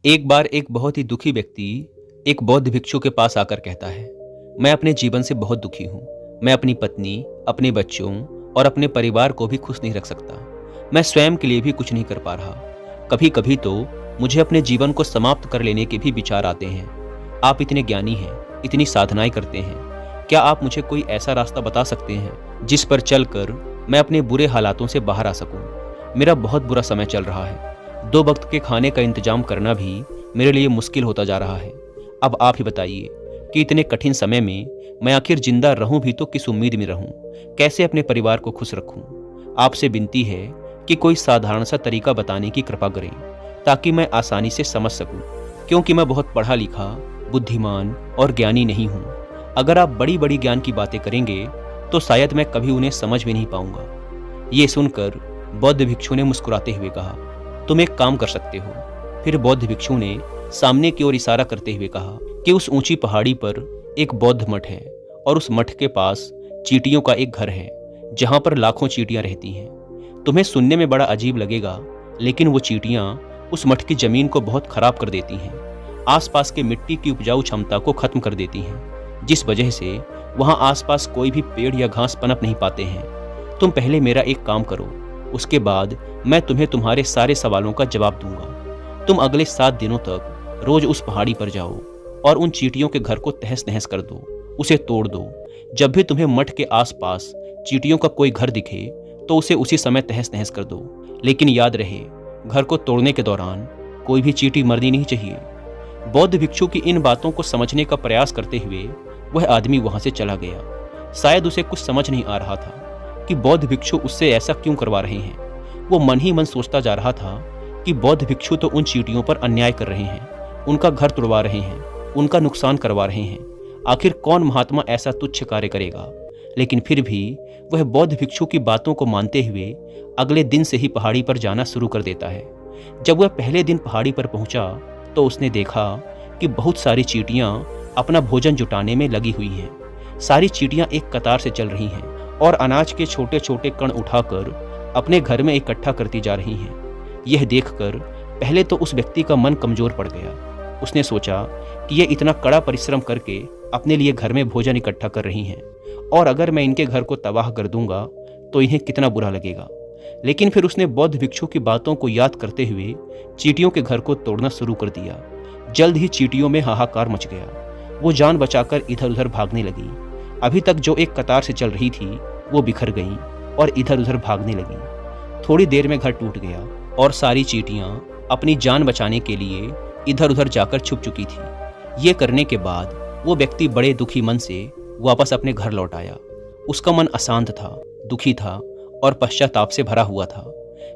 एक बार एक बहुत ही दुखी व्यक्ति एक बौद्ध भिक्षु के पास आकर कहता है, मैं अपने जीवन से बहुत दुखी हूँ। मैं अपनी पत्नी, अपने बच्चों और अपने परिवार को भी खुश नहीं रख सकता। मैं स्वयं के लिए भी कुछ नहीं कर पा रहा। कभी कभी तो मुझे अपने जीवन को समाप्त कर लेने के भी विचार आते हैं। आप इतने ज्ञानी हैं, इतनी साधनाएं करते हैं, क्या आप मुझे कोई ऐसा रास्ता बता सकते हैं जिस पर चलकर मैं अपने बुरे हालातों से बाहर आ सकूं? मेरा बहुत बुरा समय चल रहा है। 2 वक्त के खाने का इंतजाम करना भी मेरे लिए मुश्किल होता जा रहा है। अब आप ही बताइए कि इतने कठिन समय में मैं आखिर जिंदा रहूं भी तो किस उम्मीद में रहूं? कैसे अपने परिवार को खुश रखूं? आपसे विनती है कि कोई साधारण सा तरीका बताने की कृपा करें ताकि मैं आसानी से समझ सकूं, क्योंकि मैं बहुत पढ़ा लिखा, बुद्धिमान और ज्ञानी नहीं हूं। अगर आप बड़ी बड़ी ज्ञान की बातें करेंगे तो शायद मैं कभी उन्हें समझ भी नहीं पाऊंगा। ये सुनकर बौद्ध भिक्षु ने मुस्कुराते हुए कहा, तुम एक काम कर सकते हो। फिर बौद्ध भिक्षु ने सामने की ओर इशारा करते हुए कहा कि उस ऊंची पहाड़ी पर एक बौद्ध मठ है और उस मठ के पास चींटियों का एक घर है जहां पर लाखों चींटियां रहती हैं। तुम्हें सुनने में बड़ा अजीब लगेगा, लेकिन वो चींटियां उस मठ की जमीन को बहुत खराब कर देती हैं। आसपास के मिट्टी की उपजाऊ क्षमता को खत्म कर देती हैं, जिस वजह से वहां आसपास कोई भी पेड़ या घास पनप नहीं पाते हैं। तुम पहले मेरा एक काम करो, उसके बाद मैं तुम्हें तुम्हारे सारे सवालों का जवाब दूंगा। तुम अगले 7 दिनों तक रोज उस पहाड़ी पर जाओ और उन चींटियों के घर को तहस नहस कर दो, उसे तोड़ दो। जब भी तुम्हें मठ के आसपास चींटियों का कोई घर दिखे तो उसे उसी समय तहस नहस कर दो। लेकिन याद रहे, घर को तोड़ने के दौरान कोई भी चींटी मरनी नहीं चाहिए। बौद्ध भिक्षु की इन बातों को समझने का प्रयास करते हुए वह आदमी वहां से चला गया। शायद उसे कुछ समझ नहीं आ रहा था कि बौद्ध भिक्षु उससे ऐसा क्यों करवा रहे हैं। वो मन ही मन सोचता जा रहा था कि बौद्ध भिक्षु तो उन चींटियों पर अन्याय कर रहे हैं, उनका घर तोड़वा रहे हैं, उनका नुकसान करवा रहे हैं। आखिर कौन महात्मा ऐसा तुच्छ कार्य करेगा? लेकिन फिर भी वह बौद्ध भिक्षु की बातों को मानते हुए अगले दिन से ही पहाड़ी पर जाना शुरू कर देता है। जब वह पहले दिन पहाड़ी पर पहुंचा तो उसने देखा कि बहुत सारी चींटियां अपना भोजन जुटाने में लगी हुई हैं। सारी चींटियां एक कतार से चल रही हैं और अनाज के छोटे छोटे कण उठाकर अपने घर में इकट्ठा करती जा रही हैं। यह देखकर पहले तो उस व्यक्ति का मन कमजोर पड़ गया। उसने सोचा कि ये इतना कड़ा परिश्रम करके अपने लिए घर में भोजन इकट्ठा कर रही हैं और अगर मैं इनके घर को तबाह कर दूंगा तो इन्हें कितना बुरा लगेगा। लेकिन फिर उसने बौद्ध भिक्षु की बातों को याद करते हुए चींटियों के घर को तोड़ना शुरू कर दिया। जल्द ही चींटियों में हाहाकार मच गया। वो जान बचाकर इधर उधर भागने लगी। अभी तक जो एक कतार से चल रही थी वो बिखर गई और इधर उधर भागने लगी। थोड़ी देर में घर टूट गया और सारी चींटियां अपनी जान बचाने के लिए इधर उधर जाकर छुप चुकी थी। ये करने के बाद वो व्यक्ति बड़े दुखी मन से वापस अपने घर लौट आया। उसका मन अशांत था, दुखी था और पश्चाताप से भरा हुआ था।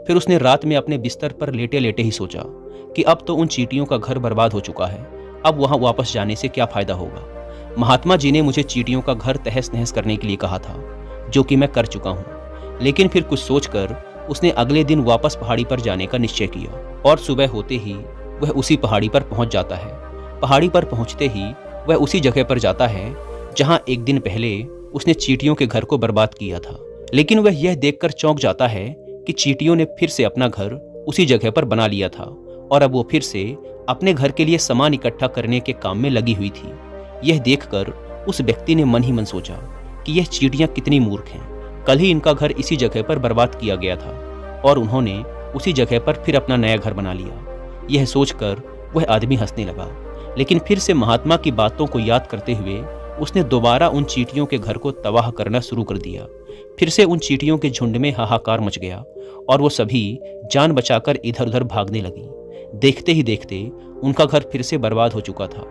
फिर उसने रात में अपने बिस्तर पर लेटे लेटे ही सोचा कि अब तो उन चींटियों का घर बर्बाद हो चुका है, अब वहां वापस जाने से क्या फायदा होगा। महात्मा जी ने मुझे चींटियों का घर तहस नहस करने के लिए कहा था, जो कि मैं कर चुका हूँ। लेकिन फिर कुछ सोचकर उसने अगले दिन वापस पहाड़ी पर जाने का निश्चय किया और सुबह होते ही वह उसी पहाड़ी पर पहुंच जाता है। पहाड़ी पर पहुंचते ही वह उसी जगह पर जाता है जहां एक दिन पहले उसने चींटियों के घर को बर्बाद किया था। लेकिन वह यह देखकर चौंक जाता है कि चींटियों ने फिर से अपना घर उसी जगह पर बना लिया था और अब वो फिर से अपने घर के लिए सामान इकट्ठा करने के काम में लगी हुई थी। यह देखकर उस व्यक्ति ने मन ही मन सोचा कि यह चींटियां कितनी मूर्ख हैं। कल ही इनका घर इसी जगह पर बर्बाद किया गया था और उन्होंने उसी जगह पर फिर अपना नया घर बना लिया। यह सोचकर वह आदमी हंसने लगा। लेकिन फिर से महात्मा की बातों को याद करते हुए उसने दोबारा उन चींटियों के घर को तबाह करना शुरू कर दिया। फिर से उन चींटियों के झुंड में हाहाकार मच गया और वो सभी जान बचाकर इधर उधर भागने लगी। देखते ही देखते उनका घर फिर से बर्बाद हो चुका था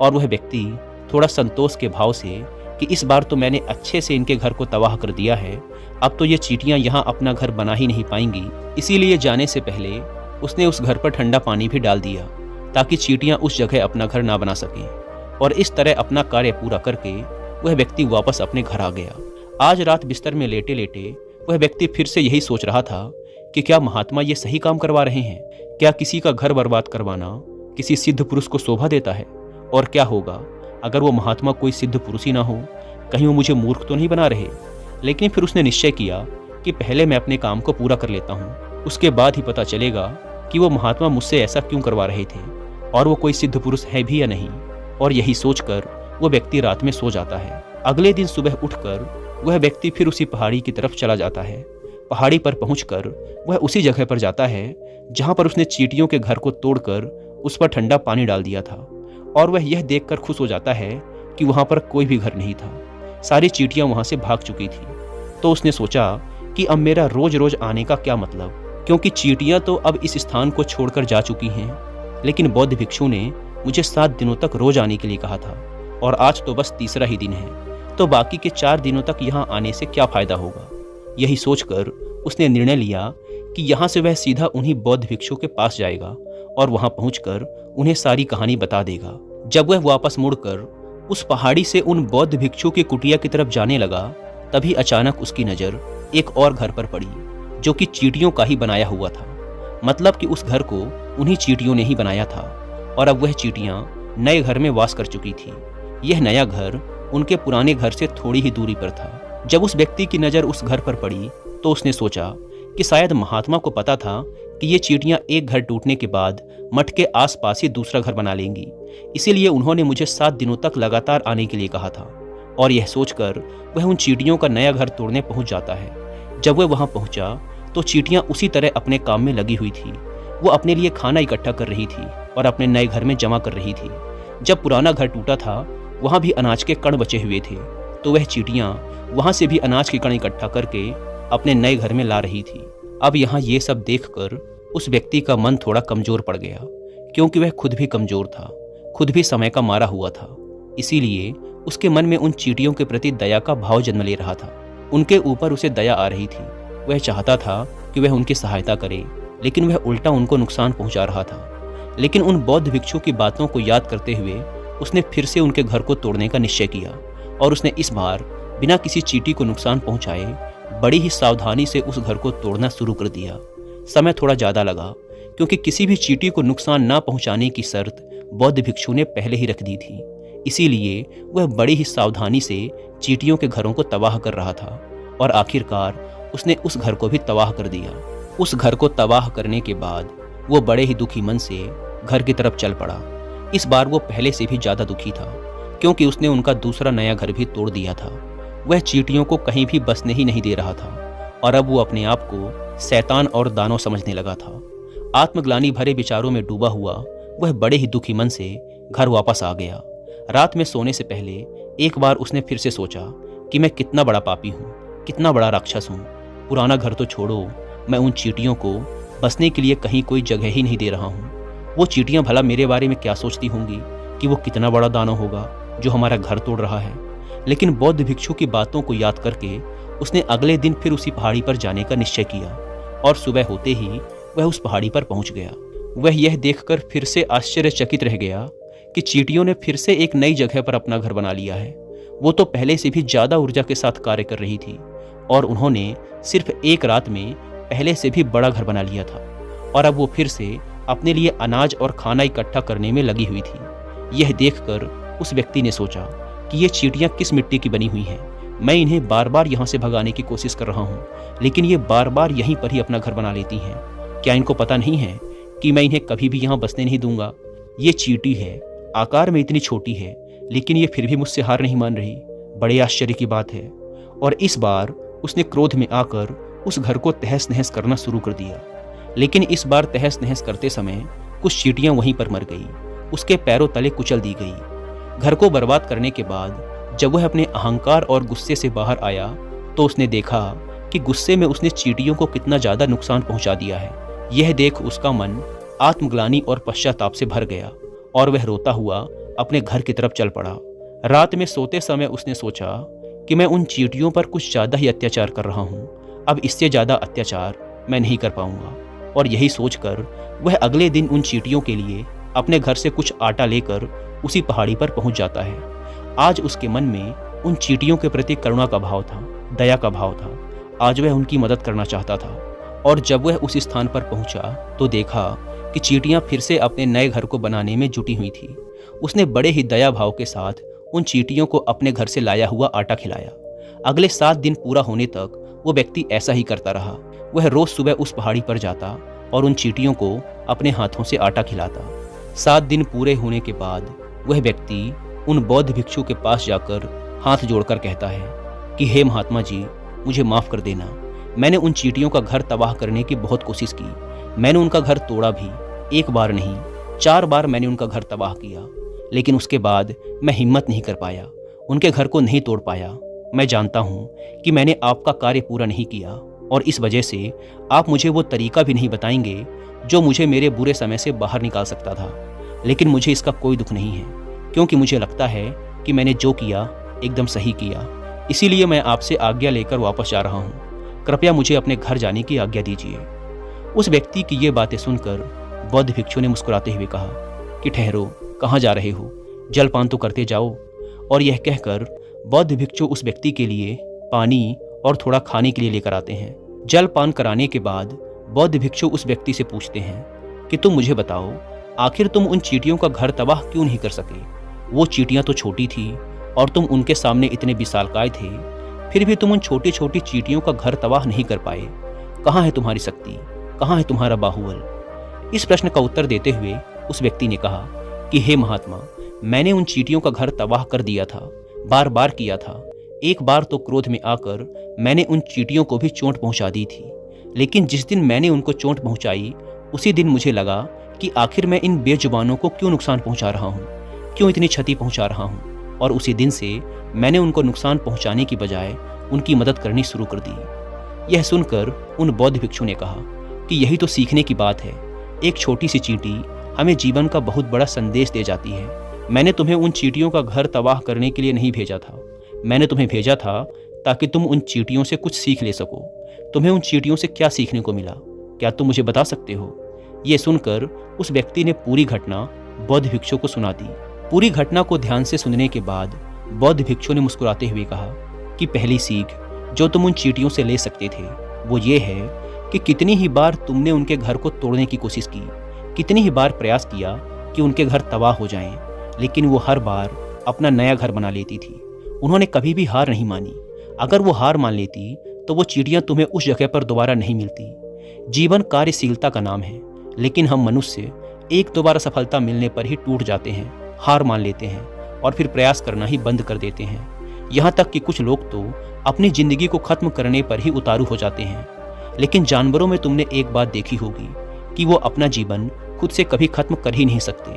और वह व्यक्ति थोड़ा संतोष के भाव से कि इस बार तो मैंने अच्छे से इनके घर को तबाह कर दिया है, अब तो ये चींटियां यहाँ अपना घर बना ही नहीं पाएंगी। इसीलिए जाने से पहले उसने उस घर पर ठंडा पानी भी डाल दिया ताकि चींटियां उस जगह अपना घर ना बना सकें। और इस तरह अपना कार्य पूरा करके वह व्यक्ति वापस अपने घर आ गया। आज रात बिस्तर में लेटे लेटे वह व्यक्ति फिर से यही सोच रहा था कि क्या महात्मा ये सही काम करवा रहे हैं? क्या किसी का घर बर्बाद करवाना किसी सिद्ध पुरुष को शोभा देता है? और क्या होगा अगर वो महात्मा कोई सिद्ध पुरुष ही ना हो? कहीं वो मुझे मूर्ख तो नहीं बना रहे? लेकिन फिर उसने निश्चय किया कि पहले मैं अपने काम को पूरा कर लेता हूँ, उसके बाद ही पता चलेगा कि वो महात्मा मुझसे ऐसा क्यों करवा रहे थे। और वो कोई सिद्ध पुरुष है भी या नहीं। और यही सोचकर वो व्यक्ति रात में सो जाता है। अगले दिन सुबह उठकर वह व्यक्ति फिर उसी पहाड़ी की तरफ चला जाता है। पहाड़ी पर पहुंचकर वह उसी जगह पर जाता है जहां पर उसने चींटियों के घर को तोड़कर उस पर ठंडा पानी डाल दिया था। और वह यह देखकर खुश हो जाता है कि वहां पर कोई भी घर नहीं था, सारी चींटियां वहां से भाग चुकी थी। तो उसने सोचा कि अब मेरा रोज रोज आने का क्या मतलब, क्योंकि चींटियां तो अब इस स्थान को छोड़कर जा चुकी हैं। लेकिन बौद्ध भिक्षु ने मुझे 7 दिनों तक रोज आने के लिए कहा था और आज तो बस तीसरा ही दिन है, तो बाकी के 4 दिनों तक यहाँ आने से क्या फायदा होगा। यही सोचकर उसने निर्णय लिया कि यहाँ से वह सीधा उन्हीं बौद्ध भिक्षु के पास जाएगा और वहां पहुंचकर उन्हें सारी कहानी बता देगा। जब वह वापस मुड़कर उस पहाड़ी से उन बौद्ध भिक्षु की कुटिया की तरफ जाने लगा, तभी अचानक उसकी नज़र एक और घर पर पड़ी जो कि चींटियों का ही बनाया हुआ था। मतलब कि उस घर को उन्हीं चींटियों ने ही बनाया था और अब वह चींटियां नए घर में वास कर चुकी थी। यह नया घर उनके पुराने घर से थोड़ी ही दूरी पर था। जब उस व्यक्ति की नज़र उस घर पर पड़ी तो उसने सोचा कि शायद महात्मा को पता था कि ये चींटियां एक घर टूटने के बाद मठ के आसपास ही दूसरा घर बना लेंगी, इसीलिए उन्होंने मुझे 7 दिनों तक लगातार आने के लिए कहा था। और यह सोचकर वह उन चींटियों का नया घर तोड़ने पहुंच जाता है। जब वह वहां पहुंचा तो चींटियां उसी तरह अपने काम में लगी हुई थी। वो अपने लिए खाना इकट्ठा कर रही थी और अपने नए घर में जमा कर रही थी। जब पुराना घर टूटा था वहां भी अनाज के कण बचे हुए थे, तो वह चींटियां वहां से भी अनाज के कण इकट्ठा करके अपने नए घर में ला रही थी। अब यहाँ ये सब देखकर उस व्यक्ति का मन थोड़ा कमजोर पड़ गया, क्योंकि वह खुद भी कमजोर था, खुद भी समय का मारा हुआ था। इसीलिए उसके मन में उन चींटियों के प्रति दया का भाव जन्म ले रहा था। उनके ऊपर उसे दया आ रही थी। वह चाहता था कि वह उनकी सहायता करे, लेकिन वह उल्टा उनको नुकसान पहुंचा रहा था। लेकिन उन बौद्ध भिक्षु की बातों को याद करते हुए उसने फिर से उनके घर को तोड़ने का निश्चय किया और उसने इस बार बिना किसी चींटी को नुकसान पहुंचाए बड़ी ही सावधानी से उस घर को तोड़ना शुरू कर दिया। समय थोड़ा ज़्यादा लगा, क्योंकि किसी भी चींटी को नुकसान ना पहुंचाने की शर्त बौद्ध भिक्षु ने पहले ही रख दी थी। इसीलिए वह बड़ी ही सावधानी से चींटियों के घरों को तबाह कर रहा था और आखिरकार उसने उस घर को भी तबाह कर दिया। उस घर को तबाह करने के बाद वो बड़े ही दुखी मन से घर की तरफ चल पड़ा। इस बार वो पहले से भी ज़्यादा दुखी था, क्योंकि उसने उनका दूसरा नया घर भी तोड़ दिया था। वह चींटियों को कहीं भी बसने ही नहीं दे रहा था और अब वो अपने आप को शैतान और दानव समझने लगा था। आत्मग्लानि भरे विचारों में डूबा हुआ वह बड़े ही दुखी मन से घर वापस आ गया। रात में सोने से पहले एक बार उसने फिर से सोचा कि मैं कितना बड़ा पापी हूँ, कितना बड़ा राक्षस हूँ। पुराना घर तो छोड़ो, मैं उन चींटियों को बसने के लिए कहीं कोई जगह ही नहीं दे रहा हूँ। वो चींटियाँ भला मेरे बारे में क्या सोचती होंगी कि वो कितना बड़ा दानव होगा जो हमारा घर तोड़ रहा है। लेकिन बौद्ध भिक्षु की बातों को याद करके उसने अगले दिन फिर उसी पहाड़ी पर जाने का निश्चय किया और सुबह होते ही वह उस पहाड़ी पर पहुंच गया। वह यह देखकर फिर से आश्चर्यचकित रह गया कि चींटियों ने फिर से एक नई जगह पर अपना घर बना लिया है। वो तो पहले से भी ज़्यादा ऊर्जा के साथ कार्य कर रही थी और उन्होंने सिर्फ एक रात में पहले से भी बड़ा घर बना लिया था और अब वो फिर से अपने लिए अनाज और खाना इकट्ठा करने में लगी हुई थी। यह देखकर उस व्यक्ति ने सोचा कि ये चींटियां किस मिट्टी की बनी हुई हैं। मैं इन्हें बार बार यहाँ से भगाने की कोशिश कर रहा हूँ, लेकिन ये बार बार यहीं पर ही अपना घर बना लेती हैं। क्या इनको पता नहीं है कि मैं इन्हें कभी भी यहाँ बसने नहीं दूंगा? ये चींटी है, आकार में इतनी छोटी है, लेकिन ये फिर भी मुझसे हार नहीं मान रही। बड़े आश्चर्य की बात है। और इस बार उसने क्रोध में आकर उस घर को तहस नहस करना शुरू कर दिया। लेकिन इस बार तहस नहस करते समय कुछ चींटियां वहीं पर मर गई, उसके पैरों तले कुचल दी गई। घर को बर्बाद करने के बाद जब वह अपने अहंकार और गुस्से से बाहर आया तो उसने देखा कि गुस्से में उसने चींटियों को कितना ज़्यादा नुकसान पहुंचा दिया है। यह देख उसका मन आत्मग्लानि और पश्चाताप से भर गया और वह रोता हुआ अपने घर की तरफ चल पड़ा। रात में सोते समय उसने सोचा कि मैं उन चींटियों पर कुछ ज़्यादा ही अत्याचार कर रहा हूँ, अब इससे ज़्यादा अत्याचार मैं नहीं कर पाऊंगा। और यही सोचकर वह अगले दिन उन चींटियों के लिए अपने घर से कुछ आटा लेकर उसी पहाड़ी पर पहुंच जाता है। आज उसके मन में उन चींटियों के प्रति करुणा का भाव था, दया का भाव था। आज वह उनकी मदद करना चाहता था। और जब वह उस स्थान पर पहुंचा तो देखा कि चींटियां फिर से अपने नए घर को बनाने में जुटी हुई थी। उसने बड़े ही दया भाव के साथ उन चींटियों को अपने घर से लाया हुआ आटा खिलाया। अगले 7 दिन पूरा होने तक वो व्यक्ति ऐसा ही करता रहा। वह रोज सुबह उस पहाड़ी पर जाता और उन चींटियों को अपने हाथों से आटा खिलाता। 7 दिन पूरे होने के बाद वह व्यक्ति उन बौद्ध भिक्षु के पास जाकर हाथ जोड़कर कहता है कि हे महात्मा जी, मुझे माफ़ कर देना। मैंने उन चींटियों का घर तबाह करने की बहुत कोशिश की। मैंने उनका घर तोड़ा भी, 1 बार नहीं 4 बार मैंने उनका घर तबाह किया, लेकिन उसके बाद मैं हिम्मत नहीं कर पाया, उनके घर को नहीं तोड़ पाया। मैं जानता हूँ कि मैंने आपका कार्य पूरा नहीं किया और इस वजह से आप मुझे वो तरीका भी नहीं बताएंगे जो मुझे मेरे बुरे समय से बाहर निकाल सकता था। लेकिन मुझे इसका कोई दुख नहीं है, क्योंकि मुझे लगता है कि मैंने जो किया एकदम सही किया। इसीलिए मैं आपसे आज्ञा लेकर वापस जा रहा हूँ। कृपया मुझे अपने घर जाने की आज्ञा दीजिए। उस व्यक्ति की ये बातें सुनकर बौद्ध भिक्षु ने मुस्कुराते हुए कहा कि ठहरो, कहाँ जा रहे हो? जलपान तो करते जाओ। और यह कहकर बौद्ध भिक्षु उस व्यक्ति के लिए पानी और थोड़ा खाने के लिए लेकर आते हैं। जलपान कराने के बाद बौद्ध भिक्षु उस व्यक्ति से पूछते हैं कि तुम मुझे बताओ, आखिर तुम उन चींटियों का घर तबाह क्यों नहीं कर सके? वो चींटियां तो छोटी थी और तुम उनके सामने इतने विशालकाय थे, फिर भी तुम उन छोटी छोटी चींटियों का घर तबाह नहीं कर पाए। कहाँ है तुम्हारी शक्ति? कहाँ है तुम्हारा बाहुबल? इस प्रश्न का उत्तर देते हुए उस व्यक्ति ने कहा कि हे महात्मा, मैंने उन चींटियों का घर तबाह कर दिया था, बार बार किया था। 1 बार तो क्रोध में आकर मैंने उन चींटियों को भी चोट पहुंचा दी थी, लेकिन जिस दिन मैंने उनको चोट पहुंचाई उसी दिन मुझे लगा कि आखिर मैं इन बेजुबानों को क्यों नुकसान पहुंचा रहा हूं, क्यों इतनी क्षति पहुंचा रहा हूं। और उसी दिन से मैंने उनको नुकसान पहुंचाने की बजाय उनकी मदद करनी शुरू कर दी। यह सुनकर उन बौद्ध भिक्षु ने कहा कि यही तो सीखने की बात है। एक छोटी सी चींटी हमें जीवन का बहुत बड़ा संदेश दे जाती है। मैंने तुम्हें उन चींटियों का घर तबाह करने के लिए नहीं भेजा था, मैंने तुम्हें भेजा था ताकि तुम उन चींटियों से कुछ सीख ले सको। तुम्हें उन चींटियों से क्या सीखने को मिला? क्या तुम मुझे बता सकते हो? ये सुनकर उस व्यक्ति ने पूरी घटना बौद्ध भिक्षु को सुना दी। पूरी घटना को ध्यान से सुनने के बाद बौद्ध भिक्षु ने मुस्कुराते हुए कहा कि पहली सीख जो तुम उन चींटियों से ले सकते थे वो ये है कि कितनी ही बार तुमने उनके घर को तोड़ने की कोशिश की, कितनी ही बार प्रयास किया कि उनके घर तबाह हो जाएं, लेकिन वो हर बार अपना नया घर बना लेती थी। उन्होंने कभी भी हार नहीं मानी। अगर वो हार मान लेती तो वो चिड़ियाँ तुम्हें उस जगह पर दोबारा नहीं मिलती। जीवन कार्यशीलता का नाम है, लेकिन हम मनुष्य 1-2 बार सफलता मिलने पर ही टूट जाते हैं, हार मान लेते हैं और फिर प्रयास करना ही बंद कर देते हैं। यहाँ तक कि कुछ लोग तो अपनी जिंदगी को खत्म करने पर ही उतारू हो जाते हैं। लेकिन जानवरों में तुमने एक बात देखी होगी कि वो अपना जीवन खुद से कभी खत्म कर ही नहीं सकते।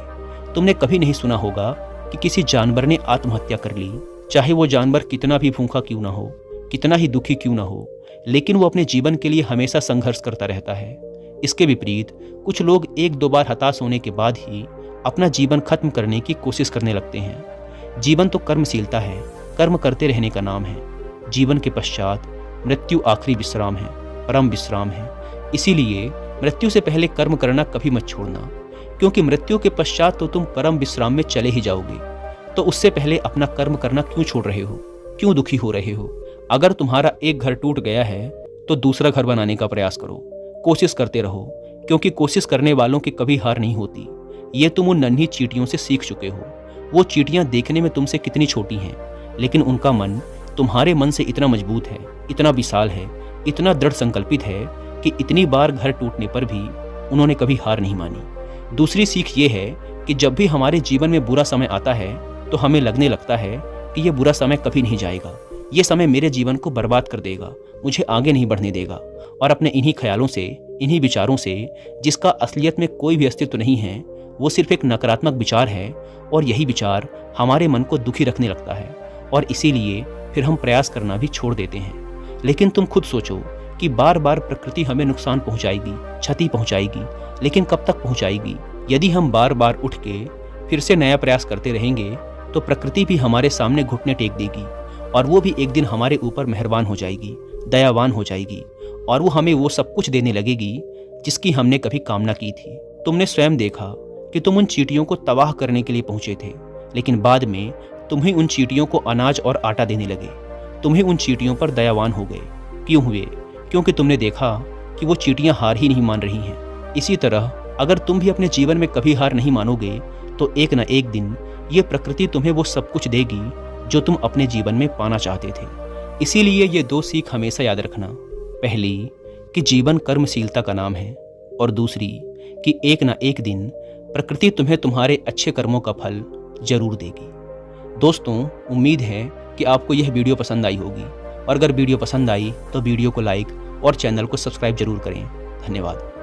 तुमने कभी नहीं सुना होगा कि किसी जानवर ने आत्महत्या कर ली, चाहे वो जानवर कितना भी भूखा क्यों ना हो, कितना ही दुखी क्यों ना हो, लेकिन वो अपने जीवन के लिए हमेशा संघर्ष करता रहता है। इसके विपरीत कुछ लोग 1-2 बार हताश होने के बाद ही अपना जीवन खत्म करने की कोशिश करने लगते हैं। जीवन तो कर्मशीलता है, कर्म करते रहने का नाम है। जीवन के पश्चात मृत्यु आखिरी विश्राम है, परम विश्राम है। इसीलिए मृत्यु से पहले कर्म करना कभी मत छोड़ना, क्योंकि मृत्यु के पश्चात तो तुम परम विश्राम में चले ही जाओगे। तो उससे पहले अपना कर्म करना क्यों छोड़ रहे हो? क्यों दुखी हो रहे हो? अगर तुम्हारा एक घर टूट गया है तो दूसरा घर बनाने का प्रयास करो, कोशिश करते रहो, क्योंकि कोशिश करने वालों की कभी हार नहीं होती। ये तुम उन नन्ही चींटियों से सीख चुके हो। वो चींटियां देखने में तुमसे कितनी छोटी हैं, लेकिन उनका मन तुम्हारे मन से इतना मजबूत है, इतना विशाल है, इतना दृढ़ संकल्पित है कि इतनी बार घर टूटने पर भी उन्होंने कभी हार नहीं मानी। दूसरी सीख ये है कि जब भी हमारे जीवन में बुरा समय आता है तो हमें लगने लगता है कि ये बुरा समय कभी नहीं जाएगा, ये समय मेरे जीवन को बर्बाद कर देगा, मुझे आगे नहीं बढ़ने देगा। और अपने इन्हीं ख्यालों से, इन्हीं विचारों से, जिसका असलियत में कोई भी अस्तित्व नहीं है, वो सिर्फ एक नकारात्मक विचार है, और यही विचार हमारे मन को दुखी रखने लगता है और इसीलिए फिर हम प्रयास करना भी छोड़ देते हैं। लेकिन तुम खुद सोचो कि बार बार प्रकृति हमें नुकसान पहुंचाएगी, क्षति पहुंचाएगी, लेकिन कब तक पहुंचाएगी? यदि हम बार बार उठ के फिर से नया प्रयास करते रहेंगे तो प्रकृति भी हमारे सामने घुटने टेक देगी और वो भी एक दिन हमारे ऊपर मेहरबान हो जाएगी, दयावान हो जाएगी, और वो हमें वो सब कुछ देने लगेगी जिसकी हमने कभी कामना की थी। तुमने स्वयं देखा कि तुम उन चींटियों को तबाह करने के लिए पहुंचे थे, लेकिन बाद में तुम ही उन चींटियों को अनाज और आटा देने लगे। तुम ही उन चींटियों पर दयावान हो गए। क्यों हुए? क्योंकि तुमने देखा कि वो चींटियां हार ही नहीं मान रही हैं। इसी तरह अगर तुम भी अपने जीवन में कभी हार नहीं मानोगे तो एक न एक दिन ये प्रकृति तुम्हें वो सब कुछ देगी जो तुम अपने जीवन में पाना चाहते थे। इसीलिए ये 2 सीख हमेशा याद रखना। पहली कि जीवन कर्मशीलता का नाम है, और दूसरी कि एक न एक दिन प्रकृति तुम्हें तुम्हारे अच्छे कर्मों का फल जरूर देगी। दोस्तों, उम्मीद है कि आपको यह वीडियो पसंद आई होगी, और अगर वीडियो पसंद आई तो वीडियो को लाइक और चैनल को सब्सक्राइब जरूर करें। धन्यवाद।